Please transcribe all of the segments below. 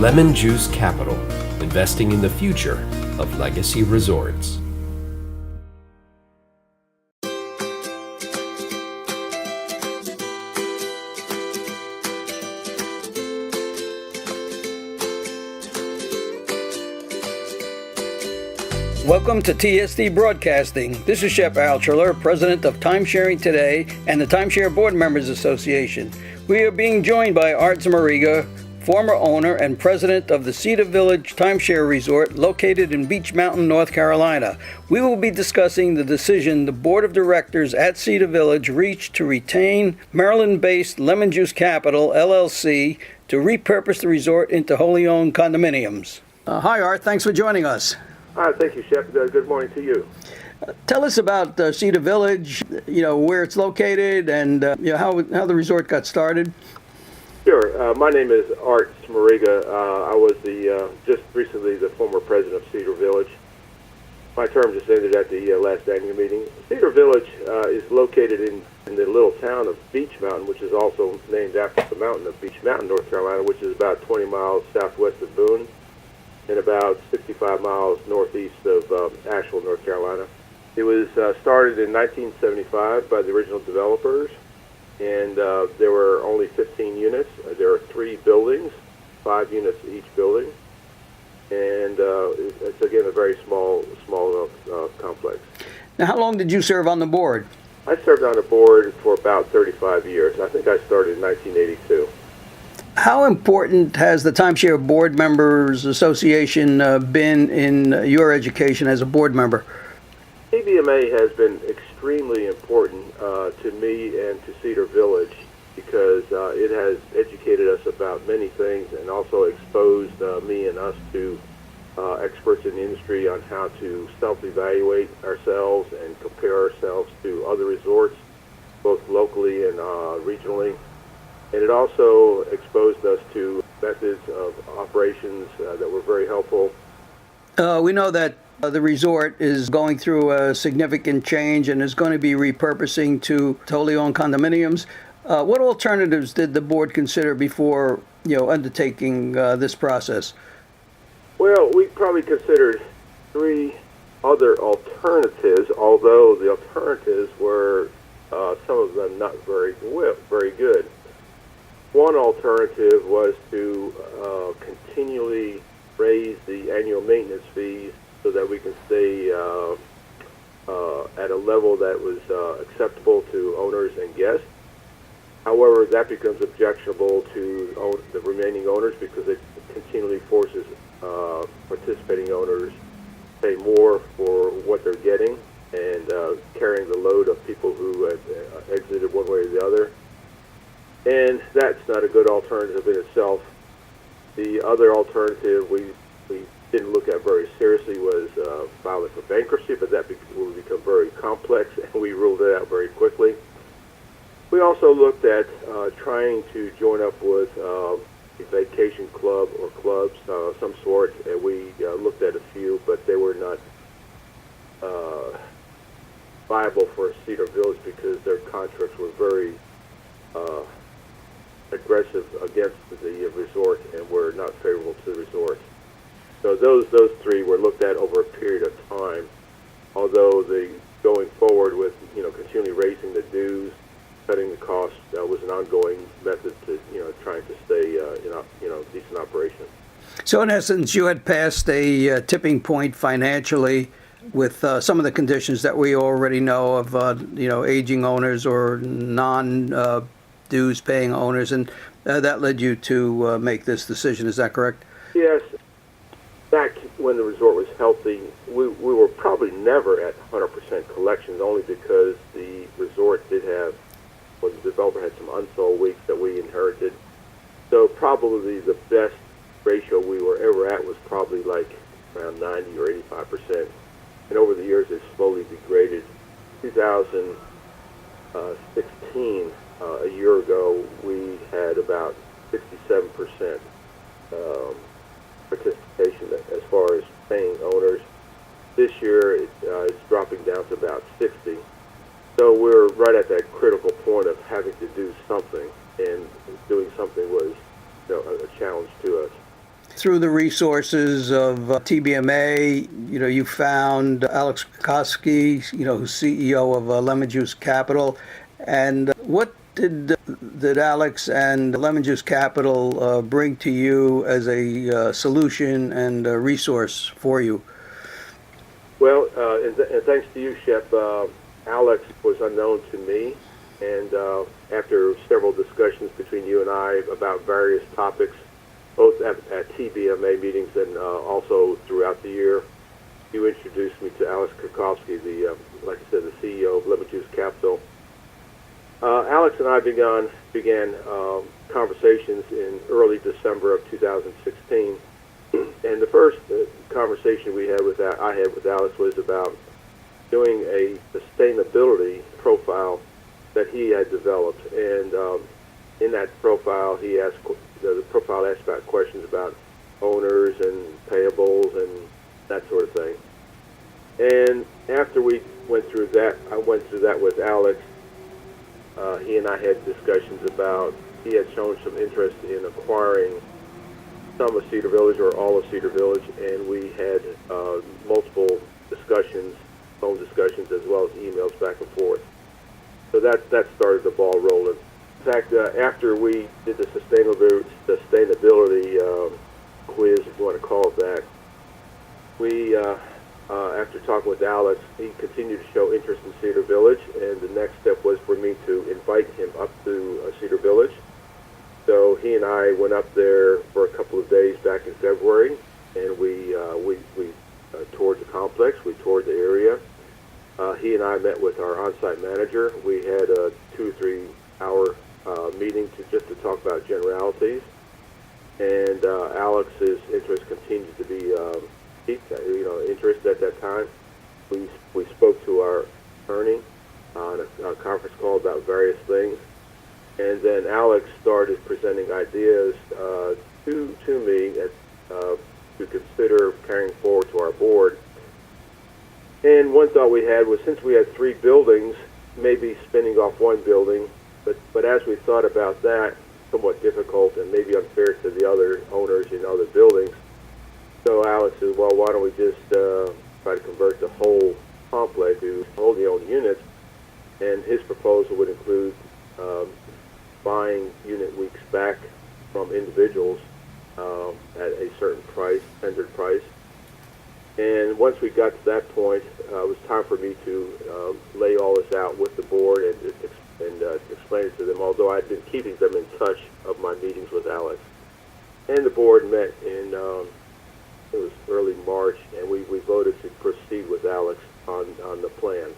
Lemonjuice Capital, investing in the future of legacy resorts. Welcome to TST Broadcasting. This is Chef Al Triller, president of TimeSharing Today and the Timeshare Board Members Association. We are being joined by Art Zmuriga, former owner and president of the Cedar Village Timeshare Resort located in Beech Mountain, North Carolina. We will be discussing the decision the board of directors at Cedar Village reached to retain Maryland-based Lemonjuice Capital, LLC, to repurpose the resort into wholly owned condominiums. Hi, Art. Thanks for joining us. Hi, thank you, Chef. Good morning to you. Tell us about Cedar Village, where it's located and how the resort got started. Sure. My name is Art Zmuriga. I was just recently the former president of Cedar Village. My term just ended at the last annual meeting. Cedar Village is located in the little town of Beech Mountain, which is also named after the mountain of Beech Mountain, North Carolina, which is about 20 miles southwest of Boone and about 65 miles northeast of Asheville, North Carolina. It was started in 1975 by the original developers, and there were only 15 units. There are 3 buildings, 5 units each building, and it's again a very small complex. Now, how long did you serve on the board? I served on the board for about 35 years. I think I started in 1982. How important has the Timeshare Board Members Association been in your education as a board member? TBMA has been extremely important to me and to Cedar Village because it has educated us about many things and also exposed me and us to experts in the industry on how to self-evaluate ourselves and compare ourselves to other resorts, both locally and regionally. And it also exposed us to methods of operations that were very helpful. We know that the resort is going through a significant change and is going to be repurposing to wholly owned condominiums. What alternatives did the board consider before undertaking this process? Well, we probably considered 3 other alternatives, although the alternatives were some of them not very good. One alternative was to continually raise the annual maintenance fees so that we can stay at a level that was acceptable to owners and guests. However, that becomes objectionable to the remaining owners because it continually forces participating owners to pay more for what they're getting and carrying the load of people who had exited one way or the other. And that's not a good alternative in itself. The other alternative we didn't look at very seriously was filing for bankruptcy, but that will become very complex, and we ruled it out very quickly. We also looked at trying to join up with a vacation club or clubs, some sort, and we looked at a few, but they were not viable for Cedar Village because their contracts were very aggressive against the resort and were not favorable to the resort. So those 3 were looked at over a period of time. Although the going forward with continually raising the dues, cutting the costs was an ongoing method to trying to stay in decent operation. So in essence, you had passed a tipping point financially with some of the conditions that we already know of, aging owners or non-dues paying owners, and that led you to make this decision. Is that correct? Yes. Back when the resort was healthy, we were probably never at 100% collections, only because the resort did have, the developer had some unsold weeks that we inherited. So probably the best ratio we were ever at was probably like around 90 or 85%. And over the years, it slowly degraded. 2016, a year ago, we had about 67% participation as far as paying owners. This year, it's dropping down to about 60. So we're right at that critical point of having to do something, and doing something was a challenge to us. through the resources of TBMA, you found Alex Krakovsky, who's CEO of Lemonjuice Capital. And what did Alex and Lemonjuice Capital bring to you as a solution and a resource for you? Well, and thanks to you, Shep, Alex was unknown to me, and after several discussions between you and I about various topics, both at TBMA meetings and also throughout the year, you introduced me to Alex Krakovsky, like I said, the CEO of Lemonjuice Capital. Alex and I began conversations in early December of 2016, and the first conversation I had with Alex was about doing a sustainability profile that he had developed, and in that profile, the profile asked about questions about owners and payables and that sort of thing. And after we went through that, I went through that with Alex. He and I had discussions about, he had shown some interest in acquiring some of Cedar Village or all of Cedar Village, and we had multiple discussions, phone discussions, as well as emails back and forth. So that started the ball rolling. In fact, after we did the sustainability quiz, if you want to call it that, we, after talking with Alex, he continued to show interest in Cedar Village, and the next step was for me to invite him up to Cedar Village. So he and I went up there for a couple of days back in February, and we toured the complex, we toured the area. He and I met with our on-site manager. We had a 2 or 3 hour meeting just to talk about generalities, and Alex's interest continued to be piqued. Interest at that time. We spoke to our attorney on a conference call about various things, and then Alex started presenting ideas to me to consider carrying forward to our board. And one thought we had was, since we had 3 buildings, maybe spinning off one building, but as we thought about that, somewhat difficult and maybe unfair to the other owners in other buildings. So Alex said, well, why don't we just try to convert the whole complex to wholly owned units? And his proposal would include buying unit weeks back from individuals at a certain price, tendered price. And once we got to that point, it was time for me to lay all this out with the board and explain it to them, although I'd been keeping them in touch of my meetings with Alex. And the board met in, it was early March, and we voted to proceed with Alex on the plan.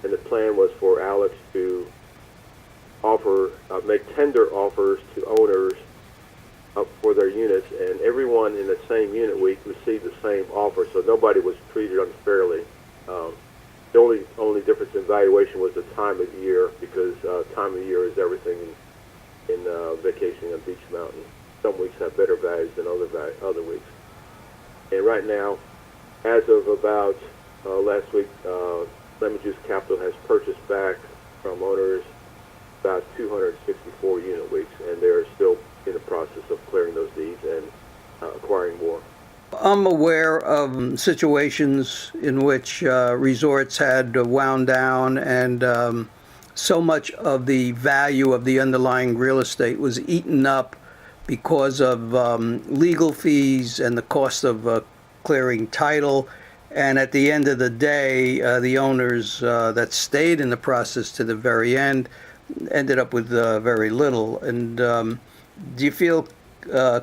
And the plan was for Alex to make tender offers to owners for their units, and everyone in the same unit week received the same offer, so nobody was treated unfairly. The only difference in valuation was the time of year, because time of year is everything in vacationing on Beech Mountain. Some weeks have better values than other weeks. And right now, as of about last week, Lemonjuice Capital has purchased back from owners about 264 unit weeks, and they're still in the process of clearing those deeds and acquiring more. I'm aware of situations in which resorts had wound down, and so much of the value of the underlying real estate was eaten up because of legal fees and the cost of clearing title. And at the end of the day, the owners that stayed in the process to the very end ended up with very little. And do you feel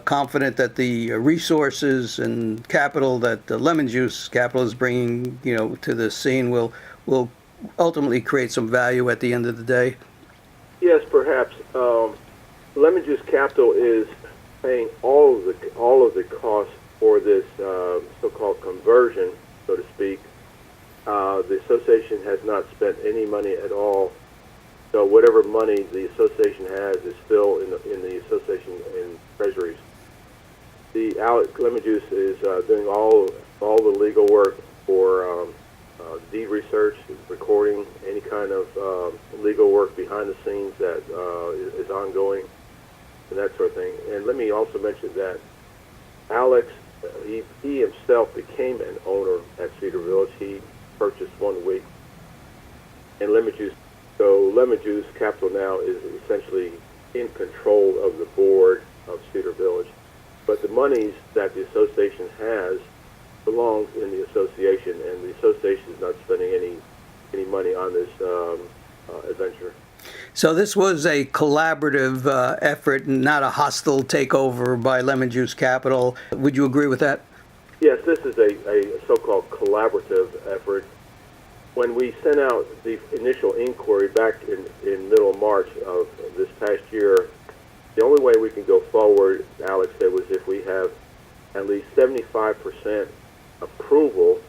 confident that the resources and capital that the Lemonjuice Capital is bringing, to the scene will ultimately create some value at the end of the day? Yes, perhaps. Lemonjuice Capital is paying all of the costs for this so-called conversion, so to speak. The association has not spent any money at all. So whatever money the association has is still in the association in treasuries. The Lemonjuice is doing all the legal work for deed research, recording, any kind of legal work behind the scenes that is ongoing, and that sort of thing. And let me also mention that Alex, he himself became an owner at Cedar Village. He purchased 1 week. And Lemonjuice, so Lemonjuice Capital now is essentially in control of the board of Cedar Village. But the monies that the association has belongs in the association, and the association is not spending any money on this adventure. So this was a collaborative effort, and not a hostile takeover by Lemonjuice Capital. Would you agree with that? Yes, this is a so-called collaborative effort. When we sent out the initial inquiry back in middle of March of this past year, the only way we can go forward, Alex said, was if we have at least 75% approval,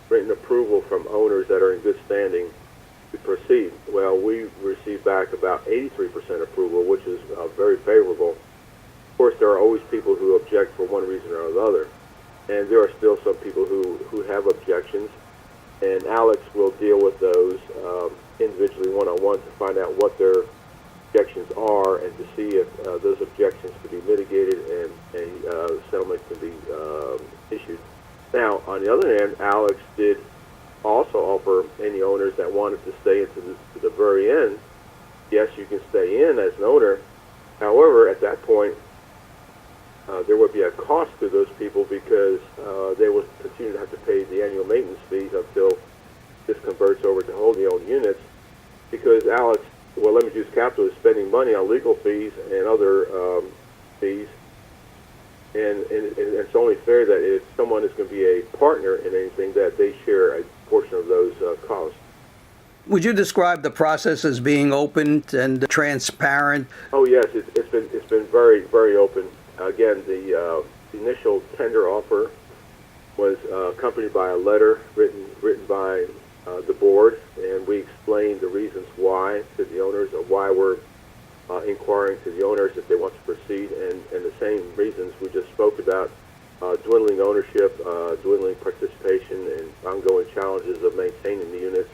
written approval from owners that are in good standing to proceed. Well, we received back about 83% approval, which is very favorable. Of course, there are always people who object for one reason or another, and there are still some people who have objections, and Alex will deal with those individually one-on-one to find out what their objections are and to see if those objections can be mitigated and a settlement can be issued. Now, on the other hand, Alex did also offer any owners that wanted to stay into the very end, yes, you can stay in as an owner. However, at that point, there would be a cost to those people because they would continue to have to pay the annual maintenance fees until this converts over to wholly owned units, because Alex, well, Lemonjuice Capital is spending money on legal fees and other fees, and it's only fair that if someone is going to be a partner in anything, that they share a portion of those costs. Would you describe the process as being open and transparent? Oh yes, it's been very, very open. Again, the initial tender offer was accompanied by a letter written by the board, and we explained the reasons why to the owners, of why we're inquiring to the owners if they want to proceed, and the same reasons we just spoke about: dwindling ownership, dwindling participation, and ongoing challenges of maintaining the units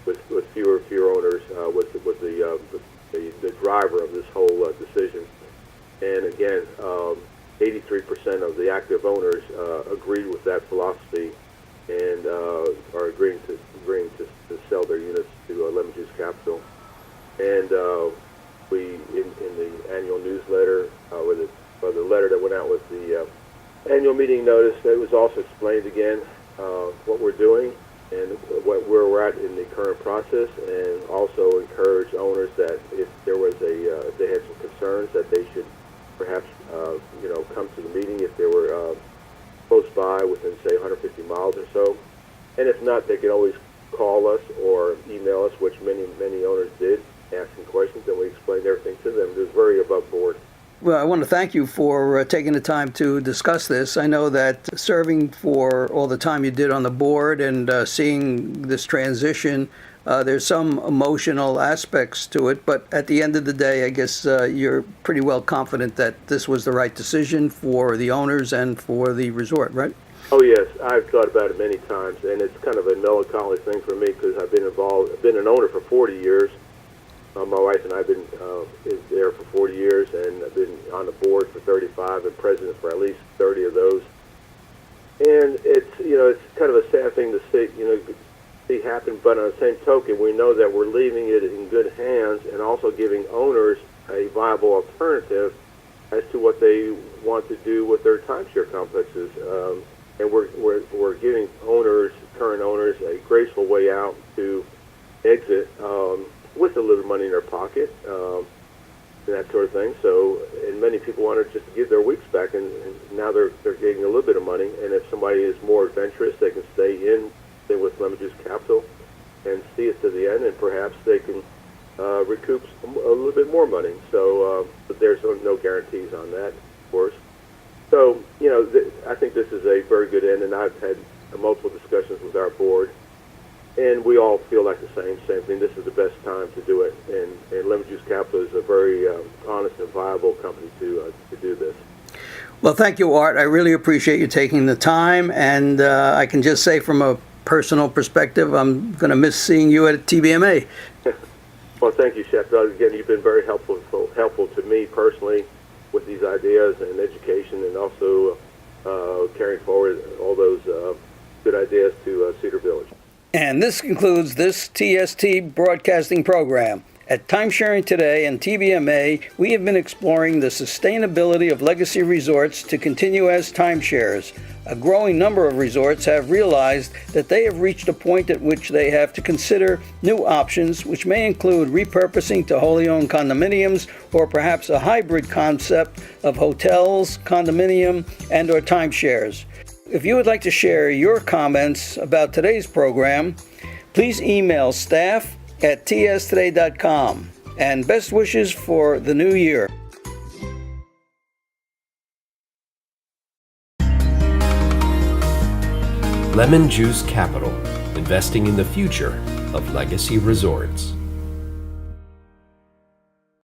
with fewer and fewer owners was the driver of this whole decision. And again, 83% of the active owners agreed with that philosophy and are agreeing to sell their units to Lemonjuice Capital. And we, in the annual newsletter, or the letter that went out with the annual meeting notice, it was also explained again what we're doing and where we're at in the current process, and also encourage owners that if there was if they had some concerns, that they should perhaps come to the meeting if they were close by, within say 150 miles or so. And if not, they can always call us or email us, which many owners did, asking questions, and we explained everything to them. It was very above board. Well, I want to thank you for taking the time to discuss this. I know that serving for all the time you did on the board and seeing this transition, there's some emotional aspects to it, but at the end of the day, I guess you're pretty well confident that this was the right decision for the owners and for the resort, right? Oh yes, I've thought about it many times, and it's kind of a melancholy thing for me because I've been an owner for 40 years. My wife and I have been there for 40 years, and I've been on the board for 35 and president for at least 30 of those. And it's kind of a sad thing to see happen, but on the same token, we know that we're leaving it in good hands and also giving owners a viable alternative as to what they want to do with their timeshare complexes. And we're giving current owners, a graceful way out to exit with a little money in their pocket, and that sort of thing. So, and many people want to just give their weeks back, and now they're getting a little bit of money. And if somebody is more adventurous, they can stay with Lemonjuice Capital and see it to the end, and perhaps they can recoup a little bit more money. So, but there's no guarantees on that, of course. So, I think this is a very good end, and I've had multiple discussions with our board, and we all feel like the same thing. This is the best time to do it, and Lemonjuice Capital is a very honest and viable company to do this. Well, thank you, Art. I really appreciate you taking the time, and I can just say from a personal perspective, I'm going to miss seeing you at TBMA. Well, thank you, Chef. Again, you've been very helpful to me personally with these ideas and education, and also carrying forward all those good ideas to Cedar Village. And this concludes this TST broadcasting program. At TimeSharing Today and TVMA, we have been exploring the sustainability of legacy resorts to continue as timeshares. A growing number of resorts have realized that they have reached a point at which they have to consider new options, which may include repurposing to wholly owned condominiums or perhaps a hybrid concept of hotels, condominium, and/or timeshares. If you would like to share your comments about today's program, please email staff@tstoday.com. And best wishes for the new year. Lemonjuice Capital, investing in the future of legacy resorts.